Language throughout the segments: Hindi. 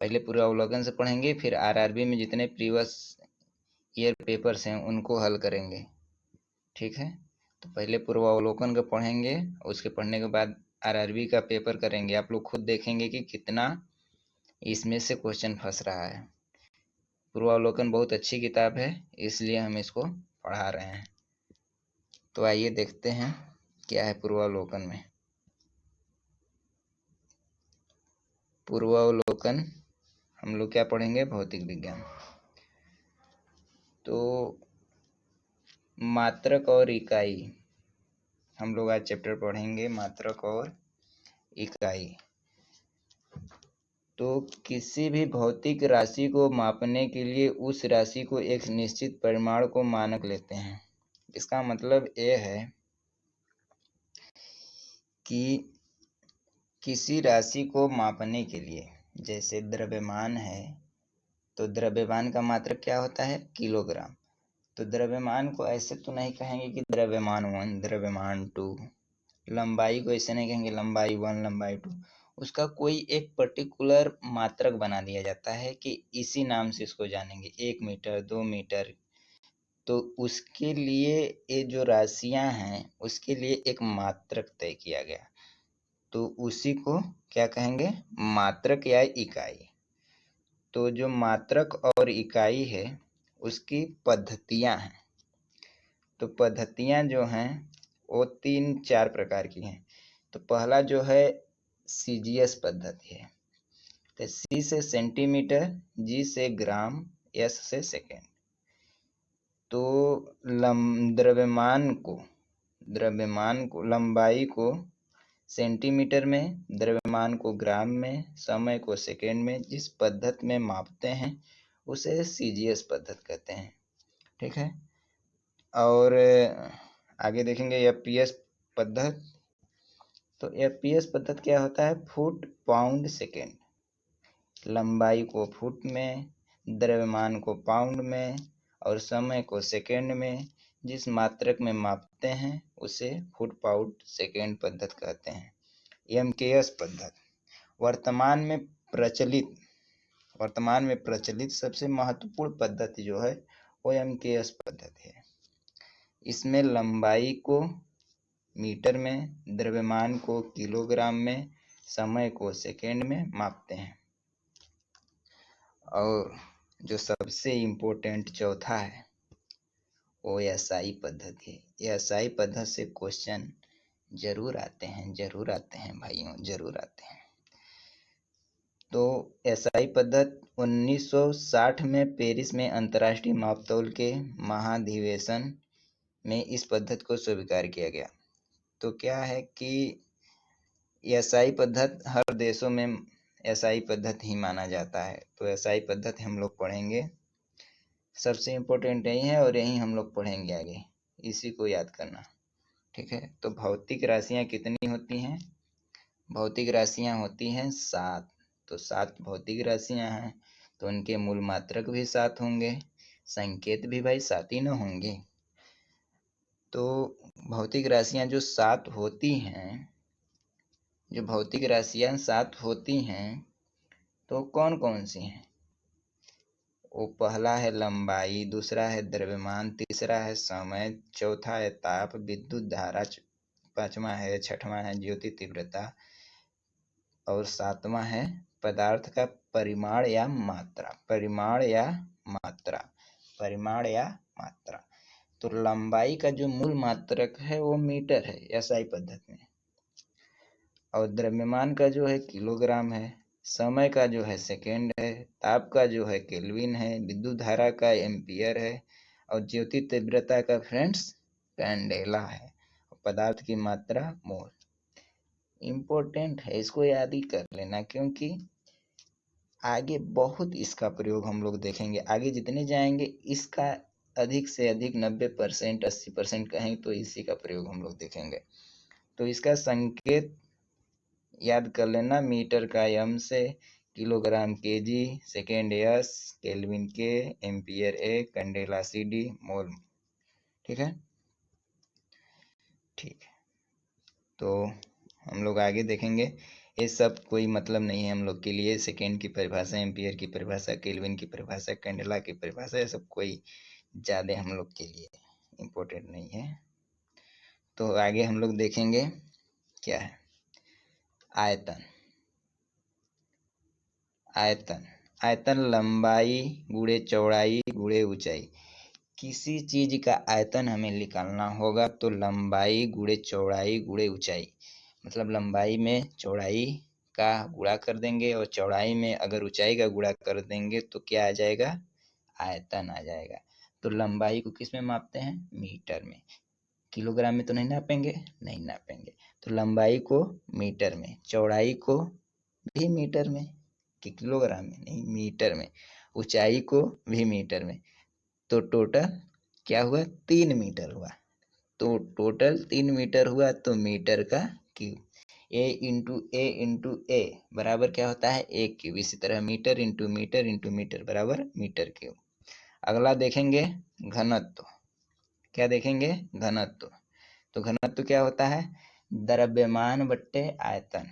पहले पूर्वावलोकन से पढ़ेंगे, फिर आरआरबी में जितने प्रीवियस ईयर पेपर्स हैं उनको हल करेंगे। ठीक है, तो पहले पूर्वावलोकन का पढ़ेंगे, उसके पढ़ने के बाद आरआरबी का पेपर करेंगे। आप लोग खुद देखेंगे कि कितना इसमें से क्वेश्चन फंस रहा है। पूर्वावलोकन बहुत अच्छी किताब है, इसलिए हम इसको पढ़ा रहे हैं। तो आइए देखते हैं क्या है पूर्वावलोकन में। पूर्वावलोकन हम लोग क्या पढ़ेंगे, भौतिक विज्ञान। तो मात्रक और इकाई, हम लोग आज चैप्टर पढ़ेंगे मात्रक और इकाई। तो किसी भी भौतिक राशि को मापने के लिए उस राशि को एक निश्चित परिमाण को मानक लेते हैं। इसका मतलब ये है कि किसी राशि को मापने के लिए, जैसे द्रव्यमान है, तो द्रव्यमान का मात्रक क्या होता है, किलोग्राम। तो द्रव्यमान को ऐसे तो नहीं कहेंगे कि द्रव्यमान 1, द्रव्यमान 2। लंबाई को ऐसे नहीं कहेंगे लंबाई 1, लंबाई 2। उसका कोई एक पर्टिकुलर मात्रक बना दिया जाता है कि इसी नाम से इसको जानेंगे, 1 मीटर, 2 मीटर। तो उसके लिए ये जो राशियां हैं उसके लिए एक मात्रक तय किया गया, तो उसी को क्या कहेंगे, मात्रक या इकाई। तो जो मात्रक और इकाई है उसकी पद्धतियां हैं। तो पद्धतियां जो हैं वो 3-4 प्रकार की हैं। तो पहला जो है सीजीएस पद्धति है। तो सी से सेंटीमीटर, जी से ग्राम, एस से सेकेंड। तो द्रव्यमान को लंबाई को सेंटीमीटर में, द्रव्यमान को ग्राम में, समय को सेकेंड में जिस पद्धति में मापते हैं उसे सीजीएस पद्धति कहते हैं। ठीक है, और आगे देखेंगे एफपीएस पद्धति। तो एफपीएस पद्धति क्या होता है, फुट पाउंड सेकेंड। लंबाई को फुट में, द्रव्यमान को पाउंड में और समय को सेकेंड में जिस मात्रक में मापते हैं उसे फुट पाउंड सेकेंड पद्धति कहते हैं। एमकेएस पद्धति वर्तमान में प्रचलित सबसे महत्वपूर्ण पद्धति जो है वो एमकेएस पद्धति है। इसमें लंबाई को मीटर में, द्रव्यमान को किलोग्राम में, समय को सेकेंड में मापते हैं। और जो सबसे इम्पोर्टेंट चौथा है वो एसआई पद्धति है। एसआई पद्धति से क्वेश्चन जरूर आते हैं भाइयों, जरूर आते हैं। तो एसआई पद्धति 1960 में पेरिस में अंतर्राष्ट्रीय मापतौल के महाधिवेशन में इस पद्धति को स्वीकार किया गया। तो क्या है कि एसआई पद्धति हर देशों में एसआई पद्धति ही माना जाता है। तो एसआई पद्धति हम लोग पढ़ेंगे, सबसे इम्पोर्टेंट यही है और यही हम लोग पढ़ेंगे आगे, इसी को याद करना। ठीक है, तो भौतिक राशियां कितनी होती हैं, भौतिक राशियां होती हैं 7। तो 7 भौतिक राशियां हैं, तो उनके मूल मात्रक भी 7 होंगे, संकेत भी भाई 7 ही न होंगे। तो भौतिक राशियां जो 7 होती हैं, जो भौतिक राशियां 7 होती हैं तो कौन कौन सी हैं, वो पहला है लंबाई, दूसरा है द्रव्यमान, तीसरा है समय, चौथा है ताप, विद्युत धारा, पांचवा है, छठवां है ज्योति तीव्रता और सातवां है पदार्थ का परिमाण या मात्रा। तो लंबाई का जो मूल मात्रक है वो मीटर है एसआई पद्धति में, और द्रव्यमान का जो है किलोग्राम है, समय का जो है सेकेंड है, ताप का जो है केल्विन है, विद्युत धारा का एम्पियर है और ज्योति तीव्रता का फ्रेंड्स कैंडेला है, पदार्थ की मात्रा मोल। इम्पोर्टेंट है, इसको याद ही कर लेना, क्योंकि आगे बहुत इसका प्रयोग हम लोग देखेंगे। आगे जितने जाएंगे इसका अधिक से अधिक 90%, 80% कहें तो इसी का प्रयोग हम लोग देखेंगे। तो इसका संकेत याद कर लेना, मीटर का एम से, kilogram KG, second S, kelvin के, एम्पियर ए, कैंडेला सीडी, मोल। ठीक है, ठीक है, तो हम लोग आगे देखेंगे। ये सब कोई मतलब नहीं है हम लोग के लिए। सेकेंड की परिभाषा, एम्पियर की परिभाषा, केल्विन की परिभाषा, कैंडेला की परिभाषा, ये सब कोई ज़्यादा हम लोग के लिए इम्पोर्टेंट नहीं है। तो आगे हम लोग देखेंगे क्या है आयतन। आयतन आयतन लंबाई गुणे चौड़ाई गुणे ऊंचाई। किसी चीज का आयतन हमें निकालना होगा तो लंबाई गुणे चौड़ाई गुणे ऊंचाई, मतलब लंबाई में चौड़ाई का गुणा कर देंगे और चौड़ाई में अगर ऊंचाई का गुणा कर देंगे तो क्या आ जाएगा, आयतन आ जाएगा। तो लंबाई को किस में मापते हैं, मीटर में। किलोग्राम में तो नहीं नापेंगे, नहीं नापेंगे। तो लंबाई को मीटर में, चौड़ाई को भी मीटर में, कि किलोग्राम में नहीं, मीटर में। ऊंचाई को भी मीटर में। तो टोटल क्या हुआ, 3 मीटर हुआ। तो टोटल 3 मीटर हुआ तो मीटर का क्यूब। ए बराबर क्या होता है, 1 क्यूब। इसी तरह मीटर इंटू मीटर बराबर मीटर क्यूब। अगला देखेंगे घनत्व। क्या देखेंगे, घनत्व। तो घनत्व क्या होता है, द्रव्यमान बट्टे आयतन।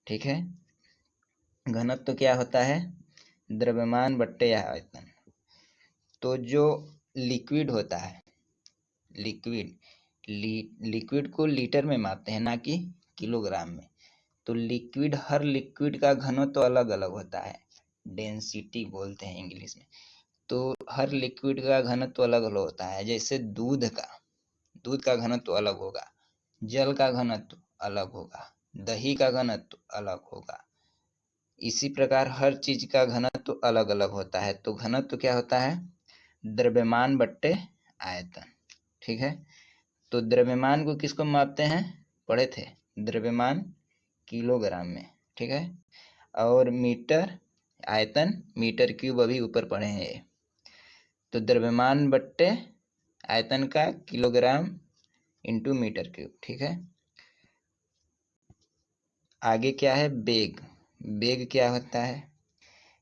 ठीक है, घनत्व क्या होता है, द्रव्यमान बट्टे आयतन। तो जो लिक्विड होता है, लिक्विड को लीटर में मापते हैं ना कि किलोग्राम में। तो हर लिक्विड का घनत्व तो अलग अलग होता है, डेंसिटी बोलते हैं इंग्लिश में। तो हर लिक्विड का घनत्व अलग अलग होता है। जैसे दूध का घनत्व अलग होगा, जल का घनत्व अलग होगा, दही का घनत्व अलग होगा। इसी प्रकार हर चीज का घनत्व अलग अलग होता है। तो घनत्व क्या होता है, द्रव्यमान बट्टे आयतन। ठीक है, तो द्रव्यमान को किसको मापते हैं, पढ़े थे, द्रव्यमान किलोग्राम में। ठीक है, और मीटर आयतन मीटर क्यूब अभी ऊपर पढ़े हैं ये। तो द्रव्यमान बट्टे आयतन का किलोग्राम इंटू मीटर क्यूब। ठीक है, आगे क्या है, बेग। बेग क्या होता है,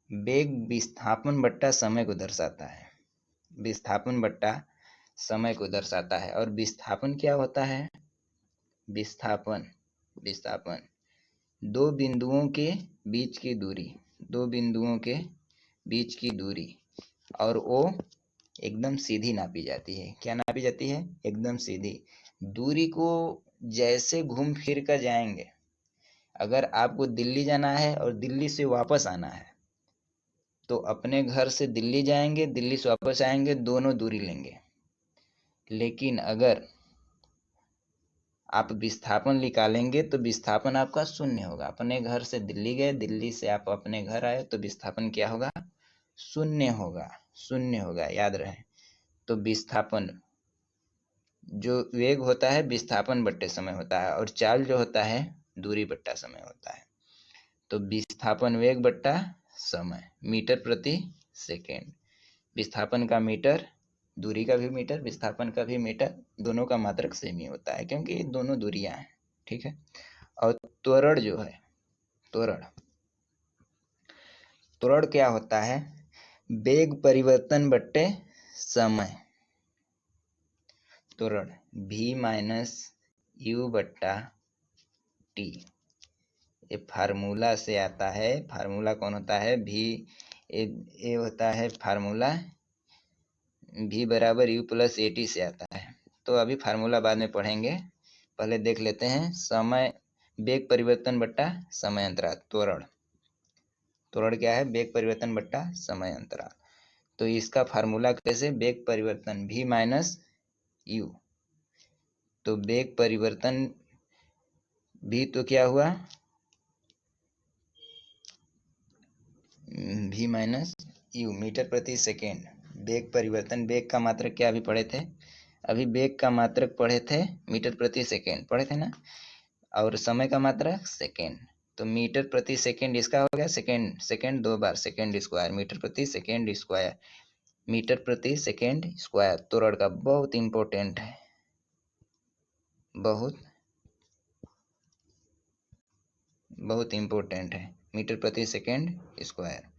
बेग विस्थापन बट्टा समय को दर्शाता है। विस्थापन बट्टा समय को दर्शाता है। और विस्थापन क्या होता है, विस्थापन दो बिंदुओं के बीच की दूरी, दो बिंदुओं के बीच की दूरी, और वो एकदम सीधी नापी जाती है। क्या नापी जाती है, एकदम सीधी। दूरी को जैसे घूम फिर कर जाएंगे, अगर आपको दिल्ली जाना है और दिल्ली से वापस आना है तो अपने घर से दिल्ली जाएंगे, दिल्ली से वापस आएंगे, दोनों दूरी लेंगे। लेकिन अगर आप विस्थापन निकालेंगे तो विस्थापन आपका शून्य होगा। अपने घर से दिल्ली गए, दिल्ली से आप अपने घर आए तो विस्थापन क्या होगा, शून्य होगा, शून्य होगा, याद रहे। तो विस्थापन जो वेग होता है विस्थापन बट्टे समय होता है, और चाल जो होता है दूरी बट्टा समय होता है। तो विस्थापन वेग बट्टा समय, मीटर प्रति सेकेंड। विस्थापन का मीटर, दूरी का भी मीटर, विस्थापन का भी मीटर, दोनों का मात्रक सेम ही होता है क्योंकि ये दोनों दूरियां हैं। ठीक है, और त्वरण जो है, त्वरण क्या होता है, वेग परिवर्तन बट्टे समय। त्वरण v माइनस यू बट्टा टी। ये फार्मूला से आता है। फार्मूला कौन होता है, v, ये होता है फार्मूला v बराबर u प्लस ए टी से आता है। तो अभी फार्मूला बाद में पढ़ेंगे, पहले देख लेते हैं समय, वेग परिवर्तन बट्टा समय अंतराल। त्वरण क्या है, वेग परिवर्तन बट्टा समय अंतराल। तो इसका फार्मूला कैसे, वेग परिवर्तन v माइनस यू। तो वेग परिवर्तन v तो क्या हुआ, v माइनस यू मीटर प्रति सेकेंड। वेग परिवर्तन, वेग का मात्रक क्या अभी पढ़े थे, अभी वेग का मात्रक पढ़े थे मीटर प्रति सेकेंड पढ़े थे ना, और समय का मात्रक सेकेंड। तो मीटर प्रति सेकेंड इसका हो गया सेकेंड, सेकेंड 2 बार सेकेंड स्क्वायर, मीटर प्रति सेकेंड स्क्वायर, मीटर प्रति सेकेंड स्क्वायर। त्वरण का बहुत इंपॉर्टेंट है, बहुत इंपॉर्टेंट है, मीटर प्रति सेकेंड स्क्वायर।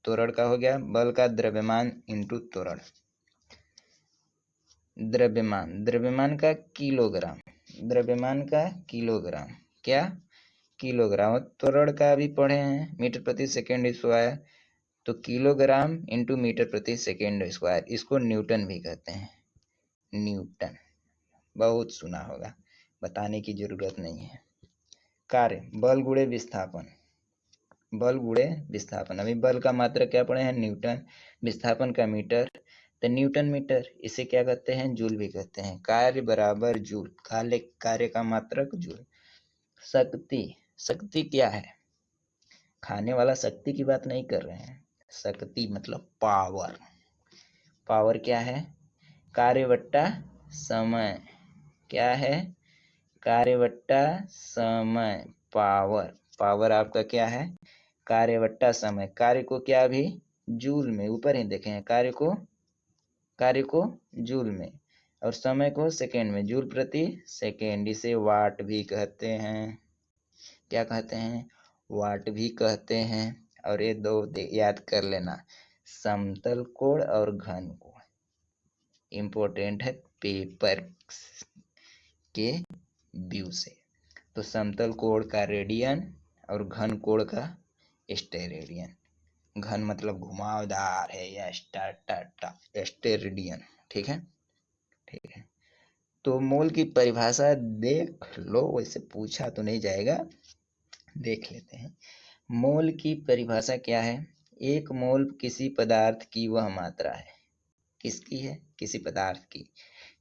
त्वरण का हो गया बल का द्रव्यमान इंटू त्वरण। द्रव्यमान का किलोग्राम, द्रव्यमान का किलोग्राम, क्या किलोग्राम। त्वरण का भी पढ़े हैं, मीटर प्रति सेकेंड स्क्वायर, तो किलोग्राम इंटू मीटर प्रति सेकेंड स्क्वायर, इसको न्यूटन भी कहते हैं। न्यूटन बहुत सुना होगा, बताने की जरूरत नहीं है। कार्य बल गुणे विस्थापन, बल गुणे विस्थापन। अभी बल का मात्रक क्या पढ़े हैं, न्यूटन, विस्थापन का मीटर, तो न्यूटन मीटर, इसे क्या कहते हैं, जूल भी कहते हैं। कार्य बराबर जूल, कार्य का मात्रक जूल। शक्ति, शक्ति क्या है, खाने वाला शक्ति की बात नहीं कर रहे हैं, शक्ति मतलब पावर। पावर क्या है, कार्य बट्टा समय, क्या है, कार्य बट्टा समय, पावर। पावर आपका क्या है, कार्य बट्टा समय। कार्य को क्या भी जूल में, ऊपर ही देखे हैं, कार्य को जूल में, और समय को सेकेंड में, जूल प्रति सेकेंड। इसे वाट भी कहते हैं, क्या कहते हैं, वाट भी कहते हैं। और ये दो याद कर लेना, समतल कोण और घन कोण, इंपॉर्टेंट है पेपर के व्यू से। तो समतल कोण का रेडियन और घन कोण का स्टेरेडियन। घन मतलब घुमावदार है, या स्टेरेडियन, ठीक है, ठीक है। तो मोल की परिभाषा देख लो, वैसे पूछा तो नहीं जाएगा, देख लेते हैं। मोल की परिभाषा क्या है, एक मोल किसी पदार्थ की वह मात्रा है, किसकी है, किसी पदार्थ की,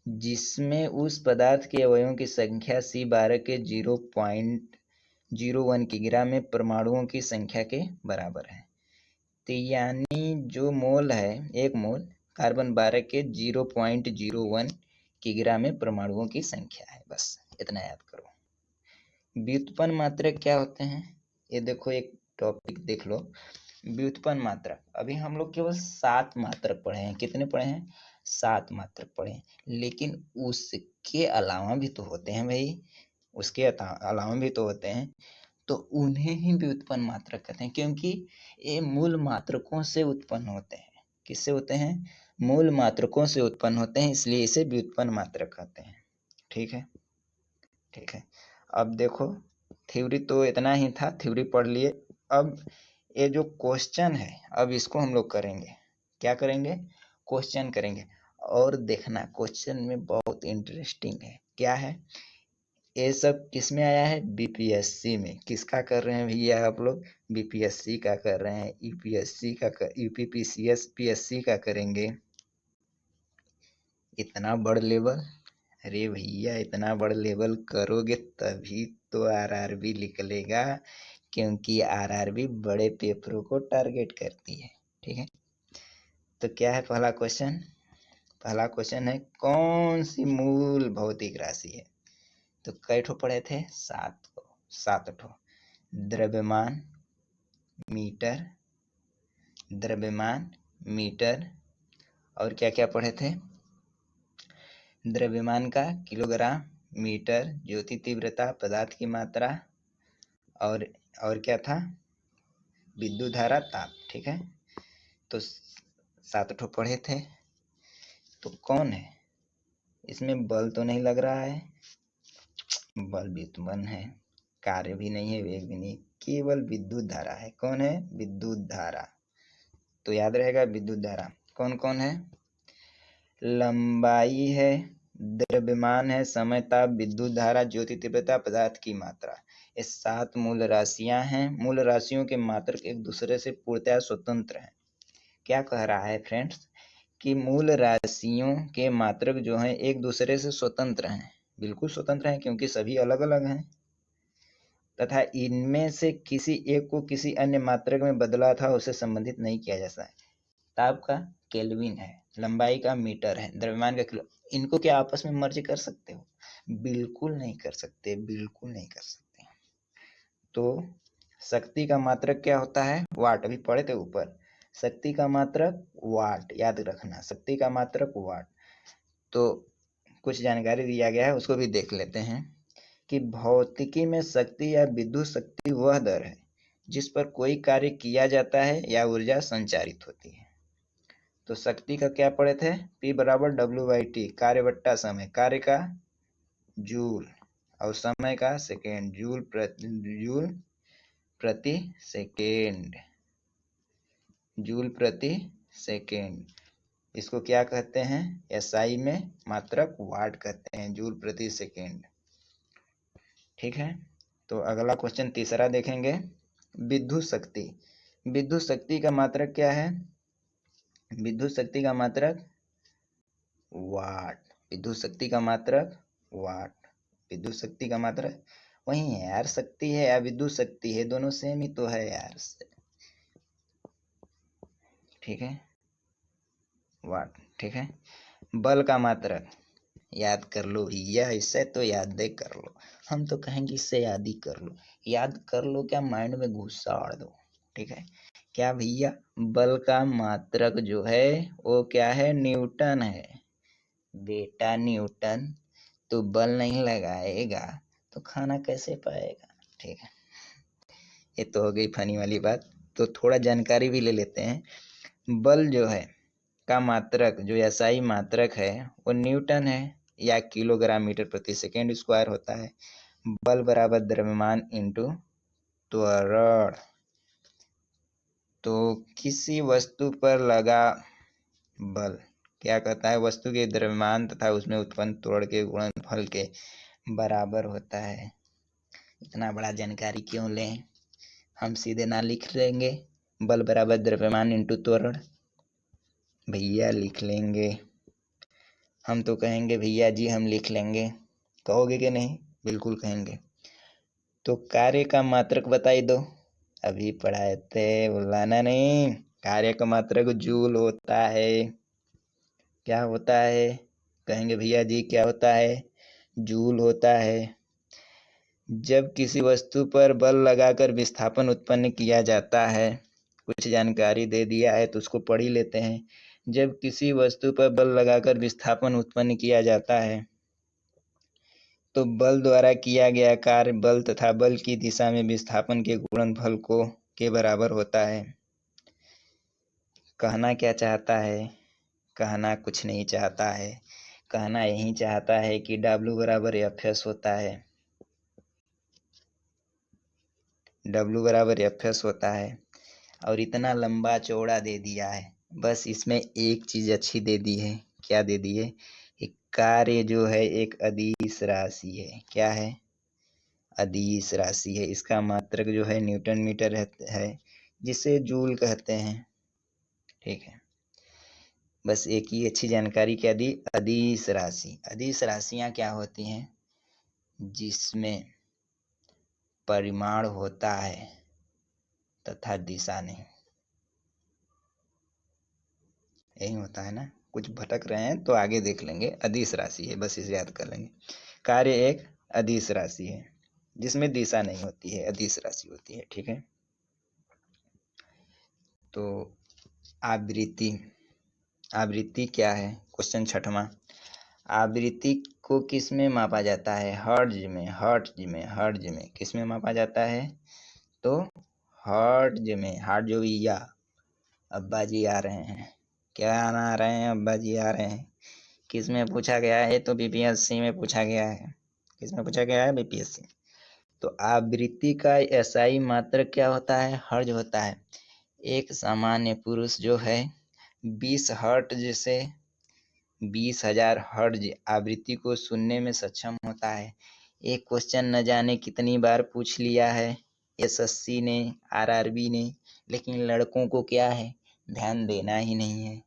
जिसमें उस पदार्थ के अवयवों की संख्या C12 के 0.01 किग्रा में परमाणुओं की संख्या के बराबर है। तो यानी जो मोल है, एक मोल कार्बन 12 के 0.01 किग्रा में परमाणुओं की संख्या है, बस इतना याद करो। व्युत्पन्न मात्रक क्या होते हैं, ये देखो एक टॉपिक देख लो, व्युत्पन्न मात्रक। अभी हम लोग केवल 7 मात्रक पढ़े हैं, कितने पढ़े हैं, 7 मात्रक पढ़े हैं, लेकिन उसके अलावा भी तो होते हैं भाई, उसके अलावा भी तो होते हैं, तो उन्हें ही व्युत्पन्न मात्रक कहते हैं, क्योंकि ये मूल मात्रकों से उत्पन्न होते हैं। किससे होते हैं, मूल मात्रकों से उत्पन्न होते हैं, इसलिए इसे व्युत्पन्न मात्रक कहते हैं। ठीक है, ठीक है। अब देखो, थ्योरी तो इतना ही था, थ्योरी पढ़ लिए। अब ये जो क्वेश्चन है, अब इसको हम लोग करेंगे, क्या करेंगे, क्वेश्चन करेंगे। और देखना क्वेश्चन में बहुत इंटरेस्टिंग है, क्या है, ये सब किस में आया है, बीपीएससी में। किसका कर रहे हैं भैया आप लोग, बीपीएससी का कर रहे हैं, यूपीएससी का यूपीपीसीएस पीएससी का करेंगे। इतना बड़ लेवल, अरे भैया इतना बड़ लेवल करोगे तभी तो आरआरबी निकलेगा, क्योंकि आरआरबी बड़े पेपरों को टारगेट करती है। ठीक है, तो क्या है पहला क्वेश्चन, पहला क्वेश्चन है कौन सी मूल भौतिक राशि है। तो कई ठो पढ़े थे, 7 ठो। द्रव्यमान, मीटर, द्रव्यमान, मीटर, और क्या क्या पढ़े थे, द्रव्यमान का किलोग्राम, मीटर, ज्योति तीव्रता, पदार्थ की मात्रा, और क्या था, विद्युत धारा, ताप। ठीक है, तो 7 ठो पढ़े थे। तो कौन है इसमें, बल तो नहीं लग रहा है, बल व्युत्पन्न है, कार्य भी नहीं है, वेग भी नहीं, केवल विद्युत धारा है। कौन है, विद्युत धारा। तो याद रहेगा विद्युत धारा कौन कौन है, लंबाई है, द्रव्यमान है, समय, ताप, विद्युत धारा, ज्योति तीव्रता, पदार्थ की मात्रा। ये 7 मूल राशियां हैं। मूल राशियों के मात्रक एक दूसरे से पूर्णतः स्वतंत्र हैं। क्या कह रहा है फ्रेंड्स, कि मूल राशियों के मात्रक जो हैं एक दूसरे से स्वतंत्र हैं, बिल्कुल स्वतंत्र हैं, क्योंकि सभी अलग अलग हैं, तथा इनमें से किसी एक को किसी अन्य मात्रक में बदला था उसे संबंधित नहीं किया जा सकता है। ताप का केल्विन है, लंबाई का मीटर है, द्रव्यमान का किलो। इनको क्या आपस में मर्ज कर सकते हो, बिल्कुल नहीं कर सकते, बिल्कुल नहीं कर सकते। तो शक्ति का मात्रक क्या होता है, वाट, अभी पढ़े थे ऊपर, शक्ति का मात्रक वाट, याद रखना, शक्ति का मात्रक वाट। तो कुछ जानकारी दिया गया है, उसको भी देख लेते हैं, कि भौतिकी में शक्ति या विद्युत शक्ति वह दर है जिस पर कोई कार्य किया जाता है या ऊर्जा संचारित होती है। तो शक्ति का क्या पढ़े थे, P बराबर W/T, कार्य बट्टा समय, कार्य का जूल, और समय का सेकेंड, जूल प्रति सेकेंड, जूल प्रति सेकेंड। इसको क्या कहते हैं? एसआई में मात्रक वाट कहते हैं, जूल प्रति सेकेंड। ठीक है, तो अगला क्वेश्चन तीसरा देखेंगे। विद्युत शक्ति, विद्युत शक्ति का मात्रक क्या है? विद्युत शक्ति का मात्रक वाट, विद्युत शक्ति का मात्रक वाट, विद्युत शक्ति का मात्रक। वही है यार, शक्ति है या विद्युत शक्ति है, दोनों सेम ही तो है यार। ठीक है, वाट। ठीक है, बल का मात्रक याद कर लो भैया, इससे तो याद कर लो। हम तो कहेंगे इससे याद ही कर लो, याद कर लो क्या, माइंड में घुसाड़ दो। ठीक है, क्या भैया? बल का मात्रक जो है वो क्या है? न्यूटन है बेटा, न्यूटन। तो बल नहीं लगाएगा तो खाना कैसे पाएगा? ठीक है, ये तो हो गई फनी वाली बात। तो थोड़ा जानकारी भी ले लेते हैं। बल जो है का मात्रक, जो एसआई मात्रक है, वो न्यूटन है या किलोग्राम मीटर प्रति सेकेंड स्क्वायर होता है। बल बराबर द्रव्यमान इंटू त्वरण। तो किसी वस्तु पर लगा बल क्या कहता है? वस्तु के द्रव्यमान तथा उसमें उत्पन्न त्वरण के गुणनफल के बराबर होता है। इतना बड़ा जानकारी क्यों लें, हम सीधे ना लिख लेंगे बल बराबर द्रव्यमान इंटू त्वरण। भैया लिख लेंगे, हम तो कहेंगे भैया जी हम लिख लेंगे। कहोगे कि नहीं? बिल्कुल कहेंगे। तो कार्य का मात्रक बताई दो, अभी पढ़ाए थे, बुलाना नहीं। कार्य का मात्रक जूल होता है। क्या होता है? कहेंगे भैया जी क्या होता है? जूल होता है। जब किसी वस्तु पर बल लगाकर विस्थापन उत्पन्न किया जाता है, कुछ जानकारी दे दिया है तो उसको पढ़ ही लेते हैं। जब किसी वस्तु पर बल लगाकर विस्थापन उत्पन्न किया जाता है तो बल द्वारा किया गया कार्य बल तथा बल की दिशा में विस्थापन के गुणनफल को के बराबर होता है। कहना क्या चाहता है? कहना कुछ नहीं चाहता है, कहना यही चाहता है कि W बराबर एफ होता है, W बराबर एफ होता है। और इतना लंबा चौड़ा दे दिया है, बस इसमें एक चीज अच्छी दे दी है। क्या दे दी है? एक कार्य जो है एक अदिश राशि है। क्या है? अदिश राशि है। इसका मात्रक जो है न्यूटन मीटर है, जिसे जूल कहते हैं। ठीक है, बस एक ही अच्छी जानकारी क्या दी? अदिश राशि। अदिश राशियां क्या होती हैं? जिसमें परिमाण होता है तथा दिशा नहीं। यही होता है ना, कुछ भटक रहे हैं तो आगे देख लेंगे। अदिश राशि है, बस इसे याद कर लेंगे। कार्य एक अदिश राशि है जिसमें दिशा नहीं होती है, अदिश राशि होती है। ठीक है, तो आवृत्ति, आवृत्ति क्या है? क्वेश्चन छठवां। आवृत्ति को किस में मापा जाता है? हर्ट्ज में, हर्ट्ज में, हर्ट्ज में। किस में मापा जाता है? तो हर्ट्ज में। हर्ट्ज जो या अब्बा जी आ रहे हैं, क्या आ रहे हैं? अब्बा जी आ रहे हैं। किस में पूछा गया है? तो बीपीएससी में पूछा गया है। किस में पूछा गया है? बीपीएससी। तो आवृत्ति का एसआई मात्रक क्या होता है? हर्ट्ज होता है। एक सामान्य पुरुष जो है 20 हर्ट्ज से 20,000 हर्ट्ज आवृत्ति को सुनने में सक्षम होता है। एक क्वेश्चन न जाने कितनी बार पूछ लिया है एसएससी ने, आरआरबी ने, लेकिन लड़कों को क्या है? ध्यान देना ही नहीं है।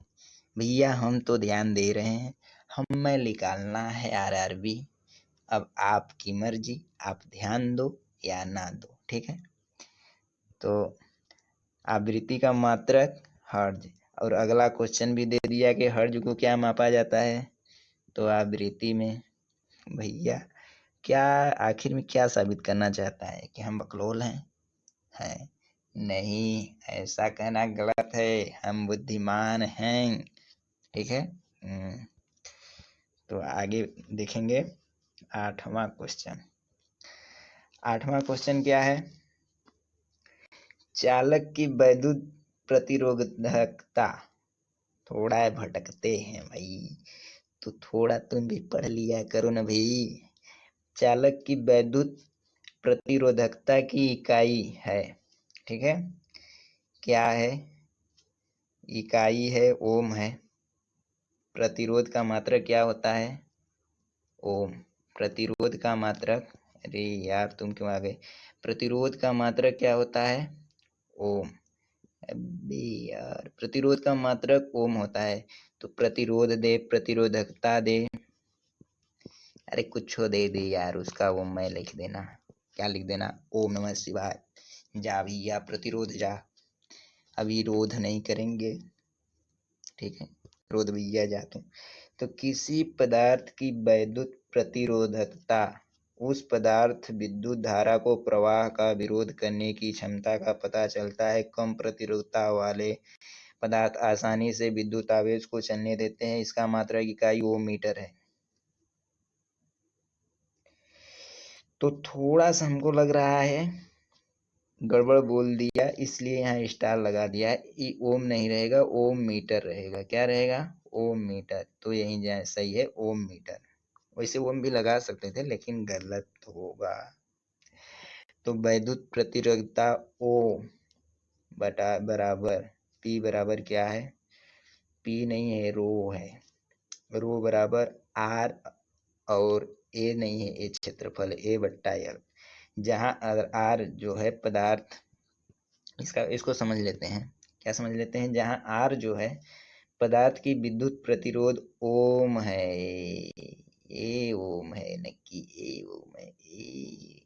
भैया हम तो ध्यान दे रहे हैं, हमें निकालना है आरआरबी। अब आपकी मर्जी, आप ध्यान दो या ना दो। ठीक है, तो आवृत्ति का मात्रक हर्ट्ज। और अगला क्वेश्चन भी दे दिया कि हर्ट्ज को क्या मापा जाता है? तो आवृत्ति में। भैया क्या आखिर में क्या साबित करना चाहता है? कि हम बकलोल हैं? है नहीं, ऐसा कहना गलत है, हम बुद्धिमान हैं। ठीक है, तो आगे देखेंगे। आठवां क्वेश्चन। आठवां क्वेश्चन क्या है? चालक की वैद्युत प्रतिरोधकता। थोड़ा भटकते हैं भाई, तो थोड़ा तुम भी पढ़ लिया करो ना भाई। चालक की वैद्युत प्रतिरोधकता की इकाई है। ठीक है, क्या है? इकाई है ओम है। प्रतिरोध का मात्रक क्या होता है? ओम। प्रतिरोध का मात्रक, अरे यार तुम क्यों आ गए? प्रतिरोध का मात्रक क्या होता है? ओम। अबे यार, प्रतिरोध का मात्रक ओम होता है। तो प्रतिरोध दे, प्रतिरोधकता दे, अरे कुछ दे दे यार, उसका ओम में लिख देना। क्या लिख देना? ओम नमः शिवाय। जा भैया प्रतिरोध जा, अभी रोध नहीं करेंगे। ठीक है, रोध भैया जा तुम। तो किसी पदार्थ की वैद्युत प्रतिरोधकता उस पदार्थ विद्युत धारा को प्रवाह का विरोध करने की क्षमता का पता चलता है। कम प्रतिरोधकता वाले पदार्थ आसानी से विद्युत आवेश को चलने देते हैं। इसका मात्रक इकाई ओम मीटर है। तो थोड़ा सा हमको लग रहा है गड़बड़ बोल दिया, इसलिए यहाँ स्टार लगा दिया है। ये ओम नहीं रहेगा, ओम मीटर रहेगा। क्या रहेगा? ओम मीटर। तो यही जाए सही है, ओम मीटर। वैसे ओम भी लगा सकते थे लेकिन गलत होगा। तो वैद्युत प्रतिरोधकता ओ बटा बराबर पी बराबर क्या है? पी नहीं है, रो है। रो बराबर आर, और ए नहीं है, ए क्षेत्रफल है, ए बट्टा एल। जहाँ आर जो है पदार्थ, इसको समझ लेते हैं। क्या समझ लेते हैं? जहाँ आर जो है पदार्थ की विद्युत प्रतिरोध ओम है। ए ओम है, नक्की ए ओम है, ए।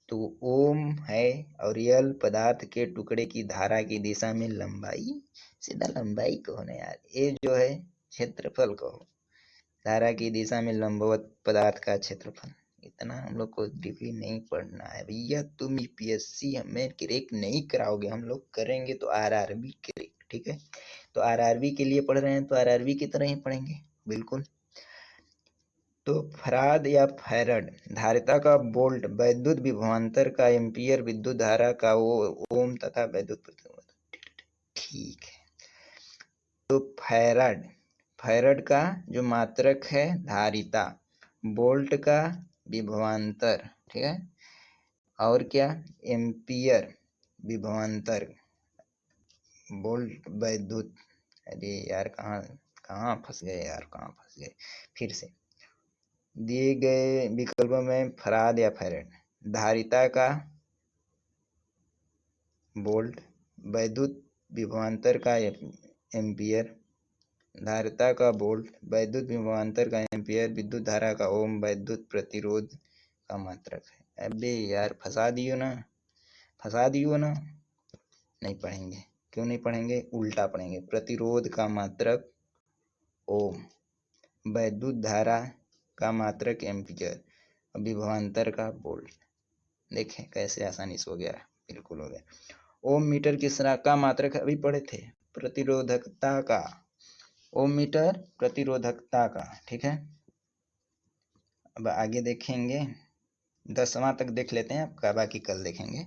तो ओम है, और यल पदार्थ के टुकड़े की धारा की दिशा में लंबाई, सीधा लंबाई कहो ना यार, ए जो है क्षेत्रफल कहो, धारा की दिशा में लंबवत पदार्थ का क्षेत्रफल। इतना हम लोग को डीपली नहीं पढ़ना है भैया। तुम यूपीएससी हमें क्रैक नहीं कराओगे, हम लोग करेंगे तो आरआरबी क्रैक। ठीक है, तो आरआरबी के लिए पढ़ रहे हैं तो आरआरबी की तरह ही पढ़ेंगे बिल्कुल। तो फराड या फैरड धारिता का वोल्ट वैद्युत विभवांतर का एम्पियर विद्युत धारा का वो ओम तथा वैद्युत प्रतिरोध। ठीक है, तो फैरड का जो मात्रक है धारिता, वोल्ट का विभवांतर, ठीक है, और क्या? एम्पियर विभवांतर, वोल्ट वैद्युत। अरे यार कहाँ कहाँ फंस गए यार, कहाँ फंस गए? फिर से दिए गए विकल्पों में फराड या फैरड धारिता का वोल्ट, वैद्युत विभवांतर का एम्पियर, धारिता का वोल्ट, वैद्युत विभवांतर का एम्पियर, विद्युत धारा का ओम, वैद्युत प्रतिरोध का मात्रक है। अबे यार फंसा दियो ना, फंसा दियो ना। नहीं पढ़ेंगे। क्यों नहीं पढ़ेंगे? उल्टा पढ़ेंगे। प्रतिरोध का मात्रक ओम, वैद्युत धारा का मात्रक एम्पियर, विभवांतर का वोल्ट। देखें कैसे आसानी से हो गया, बिल्कुल हो गया। ओम मीटर किस का मात्रक अभी पढ़े थे? प्रतिरोधकता का। ओम मीटर प्रतिरोधकता का। ठीक है, अब आगे देखेंगे, 10वां तक देख लेते हैं आपका, बाकी कल देखेंगे।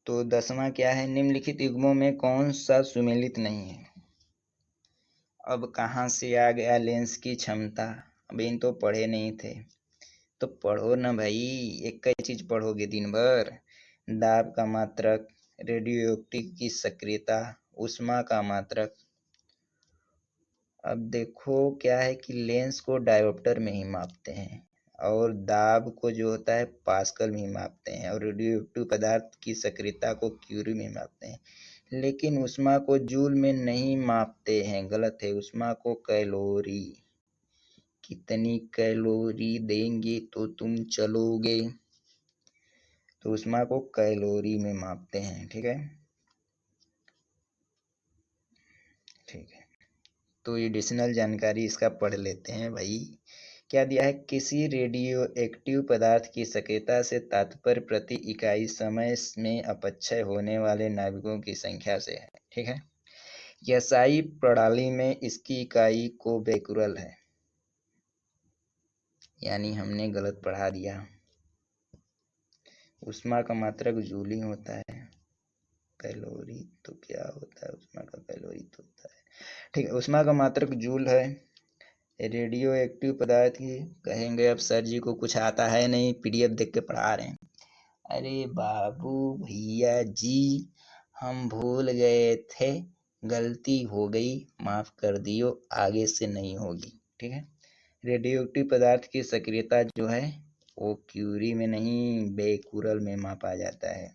तो 10वां क्या है? निम्नलिखित युग्मों में कौन सा सुमेलित नहीं है? अब कहाँ से आ गया लेंस की क्षमता? अब इन तो पढ़े नहीं थे, तो पढ़ो ना भाई, एक ही चीज पढ़ोगे दिन भर। दाब का मात्रक, रेडियोएक्टिव की सक्रियता, ऊष्मा का मात्रक। अब देखो क्या है कि लेंस को डायोप्टर में ही मापते हैं, और दाब को जो होता है पास्कल में ही मापते हैं, और रेडियोएक्टिव पदार्थ की सक्रियता को क्यूरी में मापते हैं। लेकिन ऊष्मा को जूल में नहीं मापते हैं, गलत है। ऊष्मा को कैलोरी, कितनी कैलोरी देंगे तो तुम चलोगे, तो ऊष्मा को कैलोरी में मापते हैं। ठीक है, ठीक है, तो एडिशनल जानकारी इसका पढ़ लेते हैं भाई। क्या दिया है? किसी रेडियो एक्टिव पदार्थ की सक्रियता से तात्पर्य प्रति इकाई समय में अपक्षय होने वाले नाभिकों की संख्या से है। ठीक है, एसआई प्रणाली में इसकी इकाई को बेकुरल है, यानी हमने गलत पढ़ा दिया। ऊष्मा का मात्रक जूल ही होता है, कैलोरी तो क्या होता है? ऊष्मा का कैलोरी तो होता है। ठीक है, ऊष्मा का मात्रक जूल है, रेडियो एक्टिव पदार्थ की कहेंगे। अब सर जी को कुछ आता है नहीं, पीडीएफ देख के पढ़ा रहे हैं। अरे बाबू भैया जी, हम भूल गए थे, गलती हो गई, माफ कर दियो, आगे से नहीं होगी। ठीक है। रेडियो एक्टिव पदार्थ की सक्रियता जो है वो क्यूरी में नहीं, बेकुरल में मापा जाता है।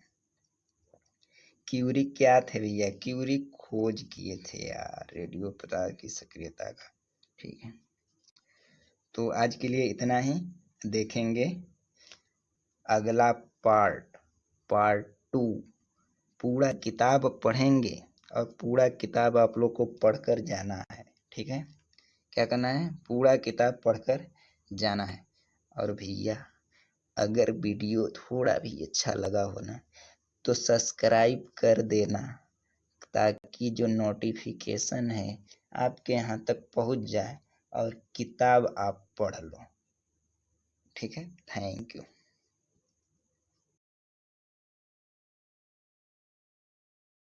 क्यूरी क्या थे भैया? क्यूरी खोज किए थे यार रेडियो पदार्थ की सक्रियता का। ठीक है, तो आज के लिए इतना ही। देखेंगे अगला पार्ट 2। पूरा किताब पढ़ेंगे और पूरा किताब आप लोग को पढ़कर जाना है। ठीक है, क्या करना है? पूरा किताब पढ़कर जाना है। और भैया अगर वीडियो थोड़ा भी अच्छा लगा हो ना तो सब्सक्राइब कर देना, ताकि जो नोटिफिकेशन है आपके यहाँ तक पहुँच जाए और किताब आप पढ़ लो। ठीक है, थैंक यू।